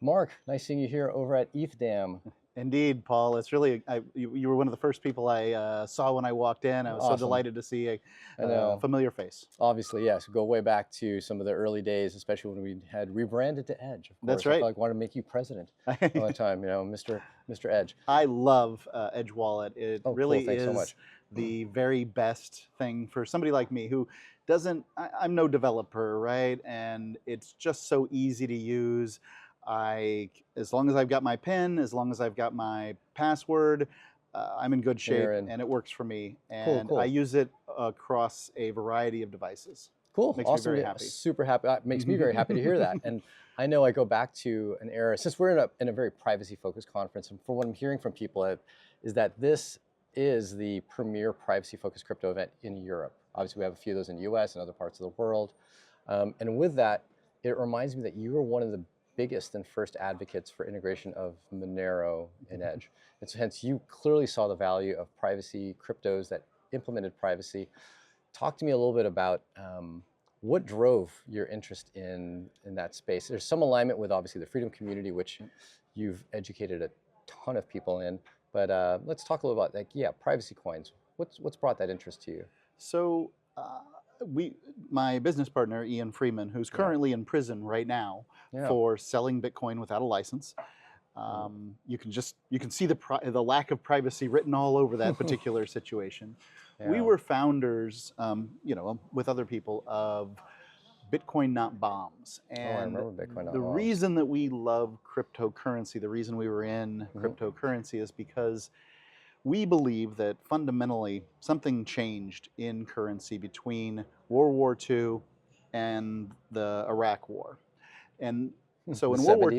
Mark, nice seeing you here over at ETHDam. Indeed, Paul. It's really, you were one of the first people I saw when I walked in. I was so Awesome. delighted to see I a know. familiar face. Obviously, yes. Go way back to some of the early days, especially when we had rebranded to Edge, of course. That's I right. felt like I wanted to make you president all the time, Mr. Edge. I love Edge Wallet. It really cool. Thanks so is much. the very best thing for somebody like me who doesn't, I'm no developer, right? And it's just so easy to use. As long as I've got my PIN, as long as I've got my password, I'm in good shape and it works for me. And cool. I use it across a variety of devices. Cool. Makes Awesome. me very happy. Super happy. Makes me very happy to hear that. And I know I go back to an era, since we're in a very privacy-focused conference, and from what I'm hearing from people is that this is the premier privacy-focused crypto event in Europe. Obviously, we have a few of those in the US and other parts of the world. And with that, it reminds me that you were one of the biggest and first advocates for integration of Monero in Edge. And so hence you clearly saw the value of privacy, cryptos that implemented privacy. Talk to me a little bit about what drove your interest in that space. There's some alignment with obviously the freedom community, which you've educated a ton of people in, but let's talk a little about privacy coins. What's brought that interest to you? So my business partner, Ian Freeman, who's currently in prison right now for selling Bitcoin without a license. You can see the lack of privacy written all over that particular situation. We were founders, with other people of Bitcoin Not Bombs. And I remember Bitcoin Not the Bombs. reason that we love cryptocurrency, the reason we were in cryptocurrency is because we believe that fundamentally something changed in currency between World War II and the Iraq War. And so in World War,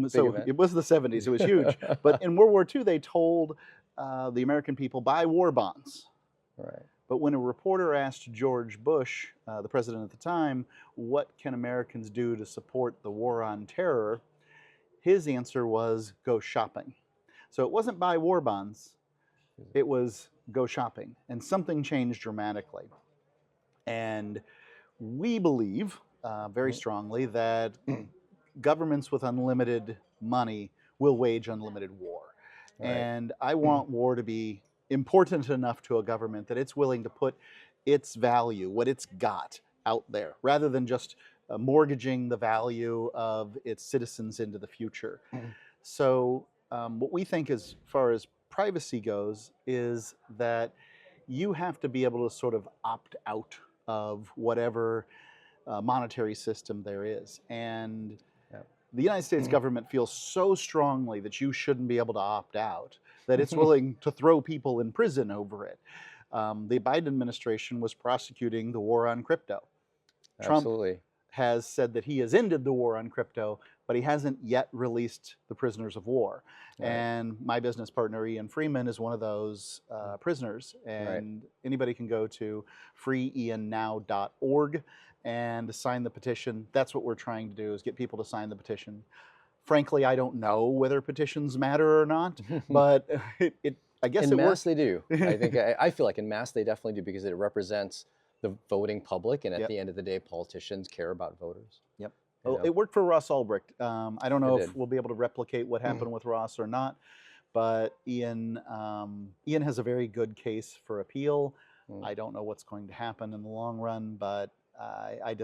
so it was the 70s, it was huge. But in World War II, they told the American people, buy war bonds. Right. But when a reporter asked George Bush, the president at the time, what can Americans do to support the war on terror? His answer was go shopping. So it wasn't buy war bonds, it was go shopping. And something changed dramatically. And we believe very strongly that governments with unlimited money will wage unlimited war. Right. And I want war to be important enough to a government that it's willing to put its value, what it's got, out there, rather than just mortgaging the value of its citizens into the future. So what we think as far as privacy goes is that you have to be able to sort of opt out of whatever monetary system there is. And the United States government feels so strongly that you shouldn't be able to opt out that it's willing to throw people in prison over it. The Biden administration was prosecuting the war on crypto. Absolutely. Trump has said that he has ended the war on crypto, but he hasn't yet released the prisoners of war. Right. And my business partner, Ian Freeman, is one of those prisoners. And anybody can go to freeiannow.org and sign the petition. That's what we're trying to do, is get people to sign the petition. Frankly, I don't know whether petitions matter or not, but I guess in it mass works. They do. I feel like in mass they definitely do, because it represents the voting public, and at the end of the day, politicians care about voters. Yep. Well, it worked for Ross Ulbricht. I don't know if we'll be able to replicate what happened with Ross or not, but Ian has a very good case for appeal. I don't know what's going to happen in the long run, but I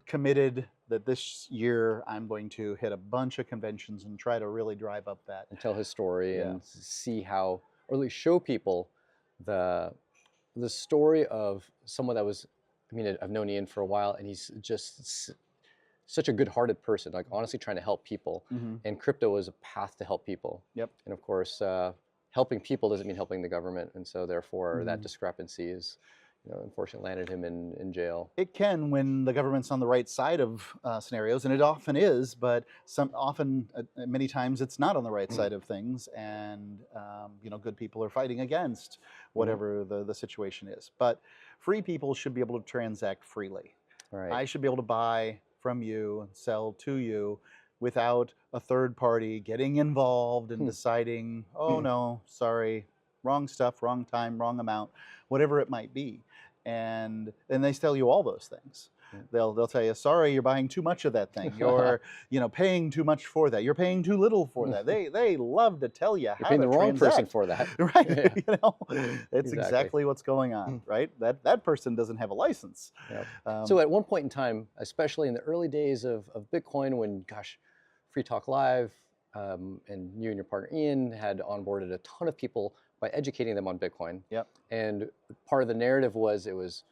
committed that this year I'm going to hit a bunch of conventions and try to really drive up that. And tell his story and see how, or at least show people the story of someone that was, I've known Ian for a while, and he's just such a good-hearted person, like honestly trying to help people. And crypto is a path to help people. Yep. And of course, helping people doesn't mean helping the government. And so therefore that discrepancy is, unfortunately landed him in jail. It can, when the government's on the right side of scenarios, and it often is, but many times it's not on the right side of things, and good people are fighting against whatever the situation is. But free people should be able to transact freely. Right. I should be able to buy from you and sell to you without a third party getting involved and deciding, oh no, sorry, wrong stuff, wrong time, wrong amount, whatever it might be. And they tell you all those things. They'll tell you, sorry, you're buying too much of that thing. You're paying too much for that. You're paying too little for that. They love to tell you You're how paying to the wrong person transact. for that. Right? Yeah, It's exactly what's going on. Right? That person doesn't have a license. Yep. So at one point in time, especially in the early days of Bitcoin, when Free Talk Live and you and your partner Ian had onboarded a ton of people by educating them on Bitcoin. Yep. And part of the narrative was it was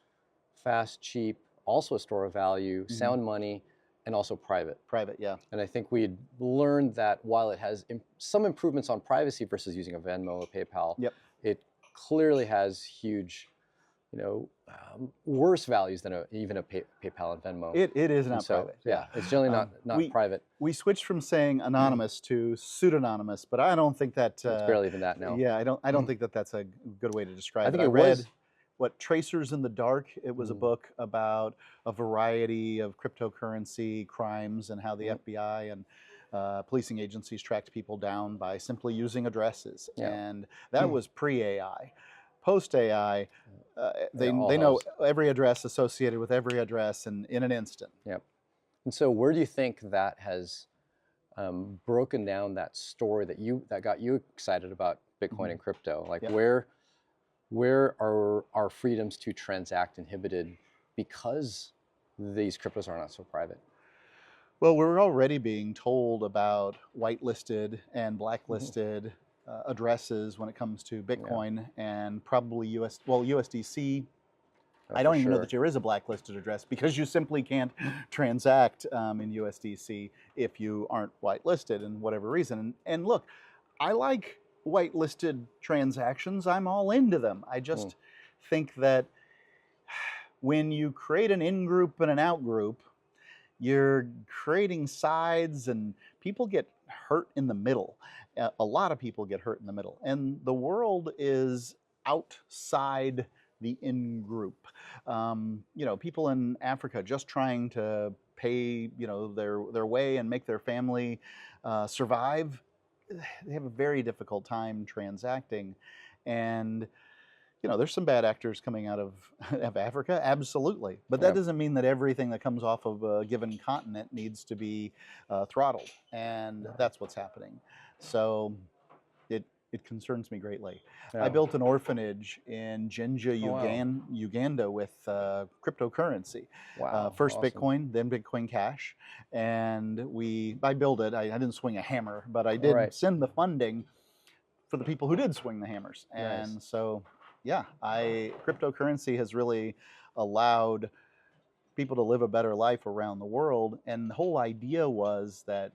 fast, cheap, also a store of value, sound money, and also private. Private, yeah. And I think we had learned that while it has some improvements on privacy versus using a Venmo or PayPal, Yep. it clearly has huge, worse values than even a PayPal and Venmo. It is not private. Yeah, it's generally not private. We switched from saying anonymous to pseudonymous, but I don't think that it's barely even that now. Yeah, I don't think that that's a good way to describe it. I think I read Tracers in the Dark. It was a book about a variety of cryptocurrency crimes and how the FBI and policing agencies tracked people down by simply using addresses. Yeah. And that was pre-AI. Post-AI, they know every address associated with every address in an instant. Yep. And so where do you think that has broken down that story that got you excited about Bitcoin and crypto? Like where are our freedoms to transact inhibited because these cryptos are not so private? Well, we're already being told about whitelisted and blacklisted addresses when it comes to Bitcoin and probably USDC. I don't even know that there is a blacklisted address because you simply can't transact in USDC if you aren't whitelisted and whatever reason. And look, I like whitelisted transactions. I'm all into them. I just think that when you create an in-group and an out-group, you're creating sides and people get hurt in the middle. A lot of people get hurt in the middle. And the world is outside the in-group. People in Africa just trying to pay, their way and make their family survive. They have a very difficult time transacting. And, there's some bad actors coming out of Africa, absolutely. But that doesn't mean that everything that comes off of a given continent needs to be throttled. And that's what's happening. So it concerns me greatly. I built an orphanage in Jinja, Uganda with cryptocurrency. Wow. First awesome. Bitcoin, then Bitcoin Cash. And I built it. I didn't swing a hammer, but I did send the funding for the people who did swing the hammers. And so, cryptocurrency has really allowed people to live a better life around the world. And the whole idea was that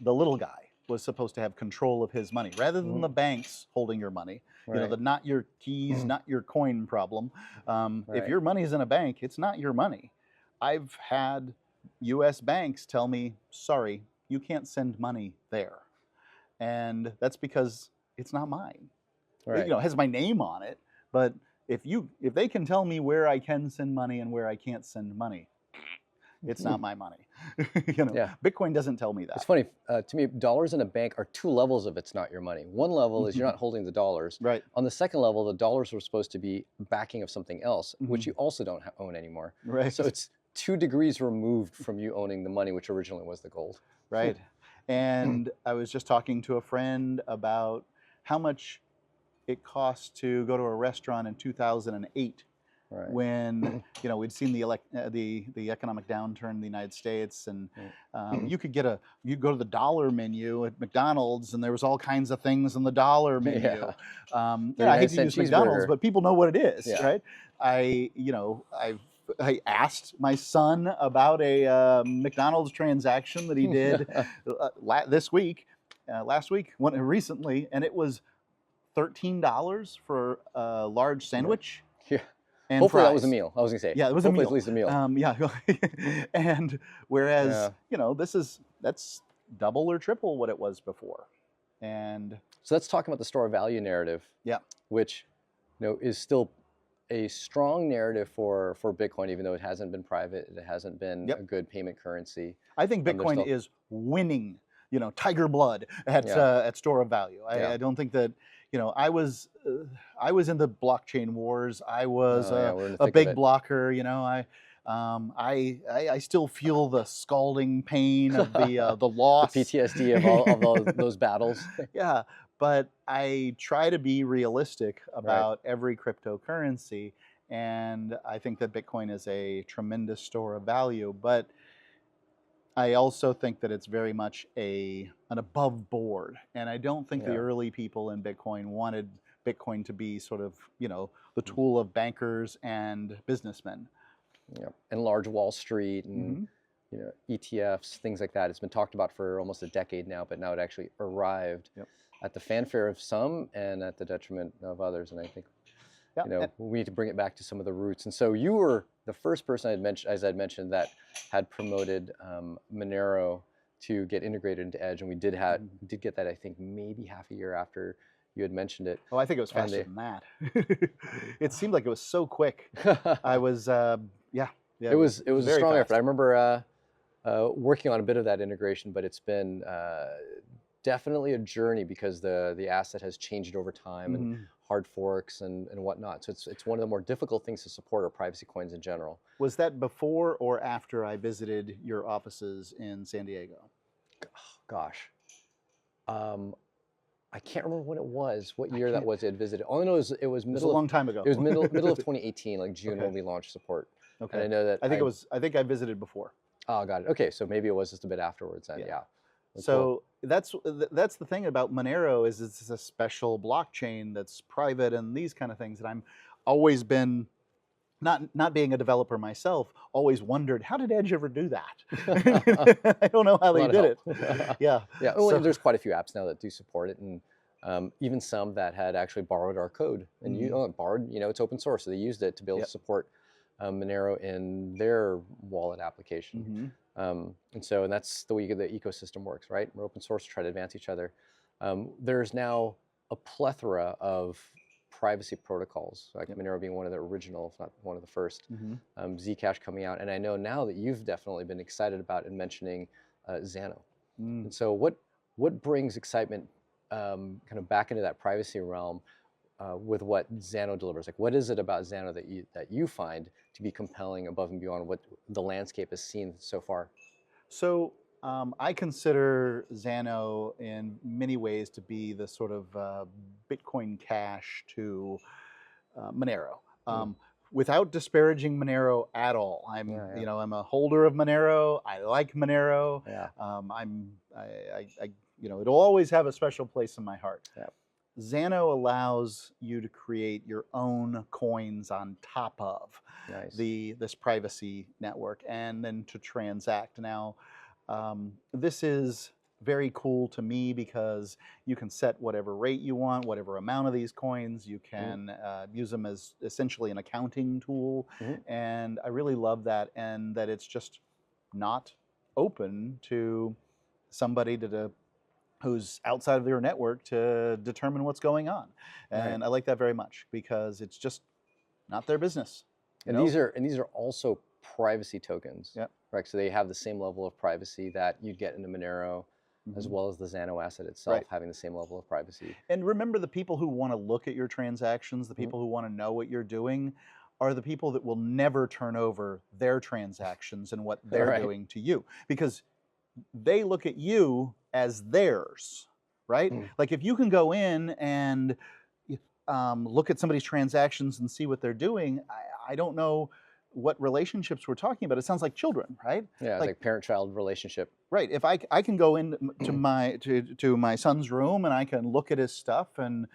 the little guy was supposed to have control of his money rather than the banks holding your money. The not your keys, not your coin problem. If your money's in a bank, it's not your money. I've had US banks tell me, sorry, you can't send money there. And that's because it's not mine. It has my name on it, but if they can tell me where I can send money and where I can't send money, it's not my money. Bitcoin doesn't tell me that. It's funny, to me, dollars in a bank are two levels of it's not your money. One level is you're not holding the dollars. Right. On the second level, the dollars were supposed to be backing of something else, which you also don't own anymore. Right. So it's 2 degrees removed from you owning the money, which originally was the gold. Right. And I was just talking to a friend about how much it cost to go to a restaurant in 2008. When we'd seen the economic downturn in the United States, and you go to the dollar menu at McDonald's, and there was all kinds of things in the dollar menu. I hate to use McDonald's, but people know what it is, right? I asked my son about a McDonald's transaction that he did last week, recently, and it was $13 for a large sandwich. Yeah. And hopefully fries. That was a meal. I was gonna say. Yeah, it was a meal. At least a meal. And whereas that's double or triple what it was before. And so let's talk about the store of value narrative. Yeah. Which, is still a strong narrative for Bitcoin, even though it hasn't been private, it hasn't been a good payment currency. I think Bitcoin is winning, tiger blood at store of value. I don't think that, I was in the blockchain wars. I was a big blocker. I still feel the scalding pain of the The loss. PTSD of all of those battles. Yeah, but I try to be realistic Right. about every cryptocurrency, and I think that Bitcoin is a tremendous store of value. But I also think that it's very much an above board, and I don't think the Yeah. early people in Bitcoin wanted Bitcoin to be sort of, the tool of bankers and businessmen. Yeah. And large Wall Street and Hmm. ETFs, things like that. It's been talked about for almost a decade now, but now it actually arrived Yep. at the fanfare of some and at the detriment of others. And I think Yeah. we need to bring it back to some of the roots. And so you were the first person I'd mentioned, as I'd mentioned, that had promoted Monero to get integrated into Edge, and we did get that, I think, maybe half a year after you had mentioned it. Oh, I think it was And faster than that. It seemed like it was so quick. I was, yeah, it was a very strong fast. effort. I remember working on a bit of that integration, but it's been definitely a journey because the asset has changed over time and Mhm. hard forks and whatnot. So it's one of the more difficult things to support are privacy coins in general. Was that before or after I visited your offices in San Diego? Gosh, um, I can't remember when it was, what year that was. It visited. All I know is it was It was a middle of long time ago. it was middle of 2018, like June, Okay. when we launched support. Okay. And I know that I think I visited before. Oh, got it. Okay, so maybe it was just a bit afterwards then. Yeah. Yeah. Well, cool. So that's the thing about Monero is it's a special blockchain that's private and these kind of things. And I'm always been not being a developer myself, always wondered how did Edge ever do that? I don't know how they did it. Yeah. Yeah. Well, So- there's quite a few apps now that do support it, and even some that had actually borrowed our code. And borrowed, it's open source, so they used it to be able to support Monero in their wallet application. Mhm. And that's the way the ecosystem works, right? We're open source to try to advance each other. There's now a plethora of privacy protocols, like Monero being one of the original, if not one of the first. Zcash coming out, and I know now that you've definitely been excited about and mentioning Zano. And so what brings excitement kind of back into that privacy realm with what Zano delivers? Like, what is it about Zano that you find to be compelling above and beyond what the landscape has seen so far? So I consider Zano in many ways to be the sort of Bitcoin Cash to Monero. Without disparaging Monero at all, I'm a holder of Monero. I like Monero. Yeah. It'll always have a special place in my heart. Yeah. Zano allows you to create your own coins on top of this privacy network, and then to transact. Now, this is very cool to me because you can set whatever rate you want, whatever amount of these coins. You can use them as essentially an accounting tool, and I really love that, and that it's just not open to somebody who's outside of their network to determine what's going on. And I like that very much because it's just not their business. And these are also privacy tokens. Yep. Right. So they have the same level of privacy that you'd get in the Monero, as well as the Zano asset itself having the same level of privacy. And remember, the people who want to look at your transactions, the people who want to know what you're doing, are the people that will never turn over their transactions and what they're doing to you, because they look at you as theirs, right? Like if you can go in and look at somebody's transactions and see what they're doing, I don't know what relationships we're talking about. It sounds like children, right? Yeah, like parent-child relationship. Right. If I can go into my son's room and I can look at his stuff and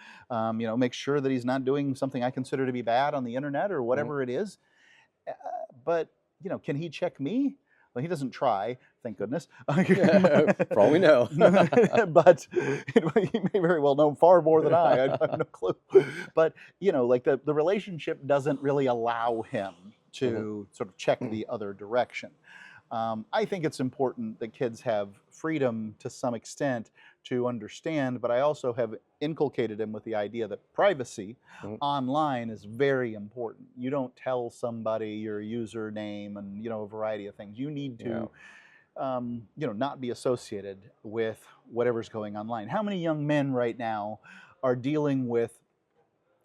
make sure that he's not doing something I consider to be bad on the internet or whatever it is, but can he check me? Well, he doesn't try, thank goodness. For all we know. But he may very well know far more than I have no clue. But, like the relationship doesn't really allow him to sort of check the other direction. I think it's important that kids have freedom to some extent to understand, but I also have inculcated them with the idea that privacy online is very important. You don't tell somebody your username and a variety of things. You need to not be associated with whatever's going online. How many young men right now are dealing with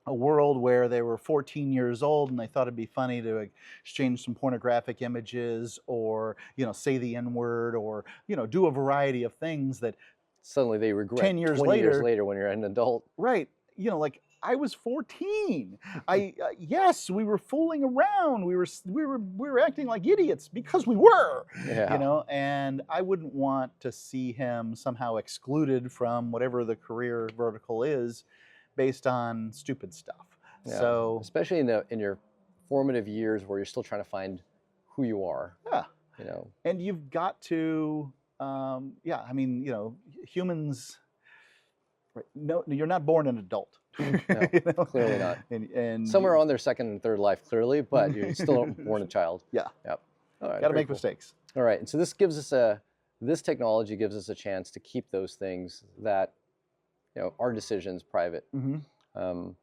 a world where they were 14 years old and they thought it'd be funny to exchange some pornographic images, or say the N-word, or do a variety of things that Suddenly they regret 10 years 20 years later, later when you're an adult. right, like I was 14. Yes, we were fooling around. We were acting like idiots because we were. Yeah. And I wouldn't want to see him somehow excluded from whatever the career vertical is based on stupid stuff. Yeah. So especially in your formative years where you're still trying to find who you are. yeah. And you've got to I mean, humans, right, no, you're not born an adult. No, clearly not. And somewhere on their second and third life, clearly, but you're still born a child. Yeah. Yep. All right. Got to make mistakes. All right. And so this technology gives us a chance to keep those things that, our decisions private. I'm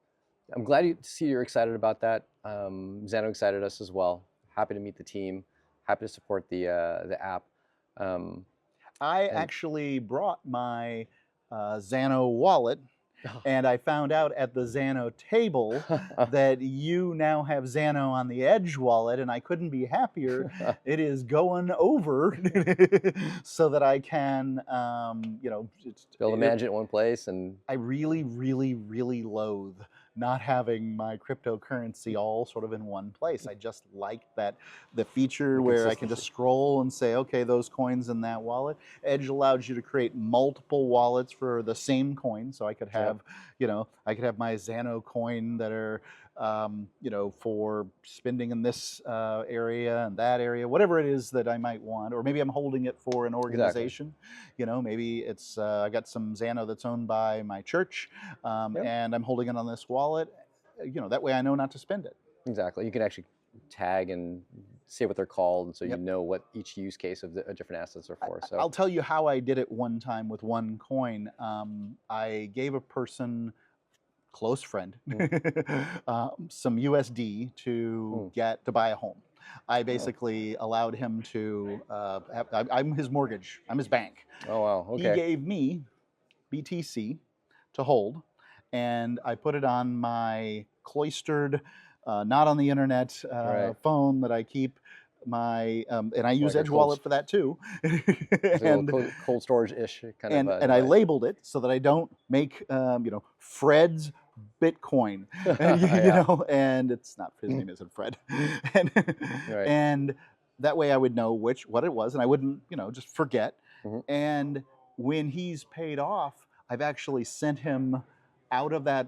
glad to see you're excited about that. Zano excited us as well. Happy to meet the team. Happy to support the app. I actually brought my Zano wallet, and I found out at the Zano table that you now have Zano on the Edge wallet, and I couldn't be happier. It is going over so that I can, be able to manage it in one place. And I really, really, really loathe not having my cryptocurrency all sort of in one place. I just like the feature where I can just scroll and say, okay, those coins in that wallet. Edge allows you to create multiple wallets for the same coin. So I could have, I could have my Zano coin that are, for spending in this area and that area, whatever it is that I might want. Or maybe I'm holding it for an organization. Exactly. Maybe it's, I got some Zano that's owned by my church, and I'm holding it on this wallet. That way I know not to spend it. Exactly. You can actually tag and say what they're called, and so you know what each use case of the different assets are for. So I'll tell you how I did it one time with one coin. I gave a person, close friend, some USD to buy a home. I basically allowed him to, I'm his mortgage, I'm his bank. Oh, wow, okay. He gave me BTC to hold, and I put it on my cloistered, not on the internet phone that I keep. And I use Edge Wallet for that too. And cold storage-ish kind of. And I labeled it so that I don't make, Fred's Bitcoin, and it's not, his name isn't Fred, and that way I would know what it was, and I wouldn't, just forget. And when he's paid off, I've actually sent him out of that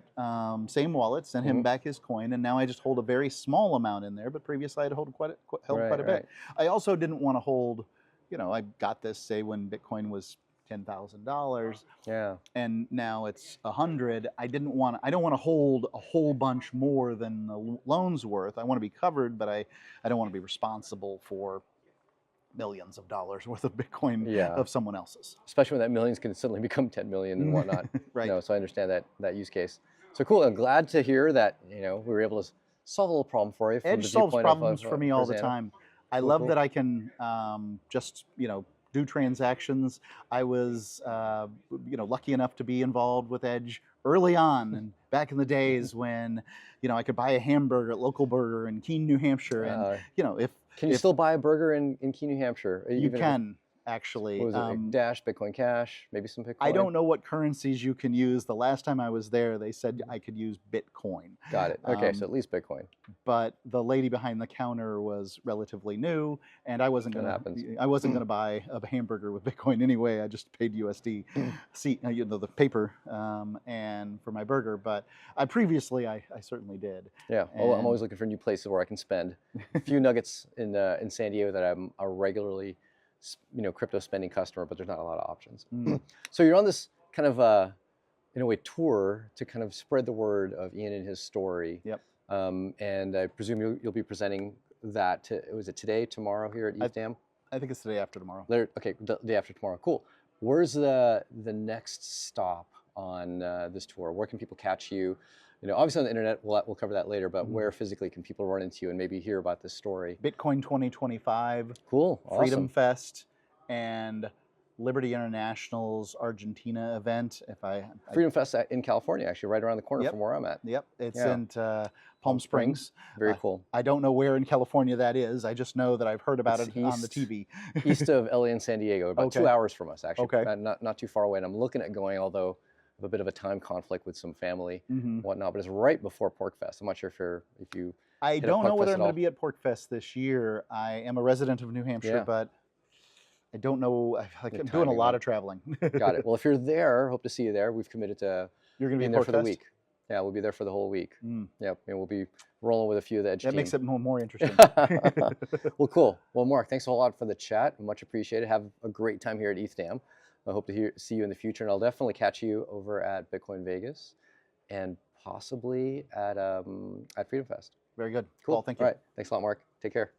same wallet, sent him back his coin, and now I just hold a very small amount in there. But previously I'd held quite a bit. I also didn't want to hold, I got this, say, when Bitcoin was $10,000. Yeah. And now it's 100. I don't want to hold a whole bunch more than the loan's worth. I want to be covered, but I don't want to be responsible for millions of dollars worth of Bitcoin of someone else's. Especially when that millions can suddenly become 10 million and whatnot. Right. So I understand that use case. So cool. I'm glad to hear that, we were able to solve a little problem for you. Edge solves problems for me all the time. I love that I can just, do transactions. I was, lucky enough to be involved with Edge early on, and back in the days when, I could buy a hamburger at Local Burger in Keene, New Hampshire, and Can you still buy a burger in Keene, New Hampshire? You can. Actually, what was it, like Dash, Bitcoin Cash, maybe some Bitcoin? I don't know what currencies you can use. The last time I was there, they said I could use Bitcoin. Got it. Okay, so at least Bitcoin. But the lady behind the counter was relatively new, and I wasn't going to buy a hamburger with Bitcoin anyway. I just paid USD, the paper, and for my burger. But I certainly did. Yeah, I'm always looking for new places where I can spend a few nuggets in San Diego that I'm a regularly crypto spending customer, but there's not a lot of options. So you're on this kind of, in a way, tour to kind of spread the word of Ian and his story. Yep. And I presume you'll be presenting that was it today, tomorrow here at ETHDam? I think it's the day after tomorrow. Okay, the day after tomorrow. Cool. Where's the next stop on this tour? Where can people catch you? Obviously on the internet, we'll cover that later, but where physically can people run into you and maybe hear about this story? Bitcoin 2025. Cool. Awesome. Freedom Fest. And Liberty International's Argentina event. If Freedom Fest in California, actually, right around the corner Yep. from where I'm at. Yep, it's Yeah. in Palm Springs. Very cool. I don't know where in California that is. I just know that I've heard about It's it on the TV. East of LA and San Diego, about Okay. 2 hours from us, actually. Okay. Not too far away. And I'm looking at going, although I have a bit of a time conflict with some family Mhm. and whatnot, but it's right before Pork Fest. I'm not sure if you I hit a don't know Pork whether Fest I'm at going all. to be at Pork Fest this year. I am a resident of New Hampshire, Yeah. but I don't know. I'm The doing a timing, lot right? of traveling. Got it. Well, if you're there, hope to see you there. We've committed to You're going to be being at there Pork for the Fest? week. Yeah, we'll be there for the whole week. Mm. Yep, and we'll be rolling with a few of the Edge That team. makes it more interesting. Well, cool. Well, Mark, thanks a lot for the chat. Much appreciated. Have a great time here at ETHDam. I hope to see you in the future, and I'll definitely catch you over at Bitcoin Vegas and possibly at Freedom Fest. Very good. Cool. Paul, thank you. All right. Thanks a lot, Mark. Take care.